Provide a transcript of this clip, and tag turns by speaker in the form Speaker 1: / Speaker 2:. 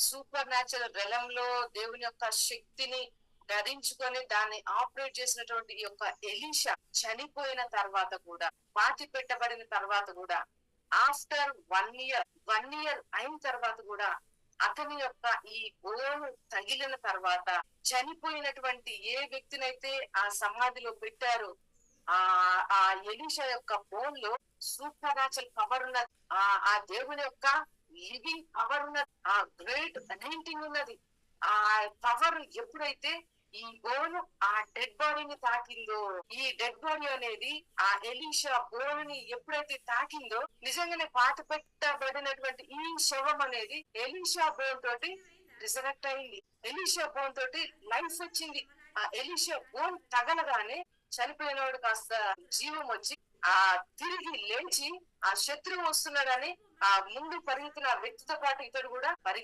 Speaker 1: Super natural రెలంలో దేవుని యొక్క శక్తిని ధరించుకొని దాన్ని ఆపరేట్ చేసినటువంటి ఈ యొక్క ఎలీషా చనిపోయిన తర్వాత కూడా, పాతి పెట్టబడిన తర్వాత కూడా, ఆఫ్టర్ 1 ఇయర్ అయిన తర్వాత కూడా, అతని యొక్క ఈ బోను తగిలిన తర్వాత చనిపోయినటువంటి ఏ వ్యక్తినైతే ఆ సమాధిలో పెట్టారో ఆ ఆ ఎలీషా యొక్క బోన్ లో సూపర్ న్యాచురల్ పవర్ ఉన్నది. ఆ దేవుని యొక్క లివింగ్ పవర్ ఉన్నది. ఆ గ్రేట్ అనాయింటింగ్ ఉన్నది. ఆ పవర్ ఎప్పుడైతే ఈ బోను ఆ డెడ్ బాడీని తాకిందో, ఈ డెడ్ బాడీ అనేది ఆ ఎలీషా బోనుని ఎప్పుడైతే తాకిందో, నిజంగానే పాత పెట్టబడినటువంటి ఈ శవం అనేది ఎలీషా బోన్ తోటి రిజరెక్ట్ అయింది. ఎలీషా బోన్ తోటి లైఫ్ వచ్చింది. ఆ ఎలీషా బోన్ తగలగానే చనిపోయినవాడు కాస్త జీవం వచ్చి ఆ తిరిగి లేచి ఆ శత్రువు వస్తున్నాడని ఆ ముందు పరిగెత్తిన వ్యక్తితో పాటు ఇతడు కూడా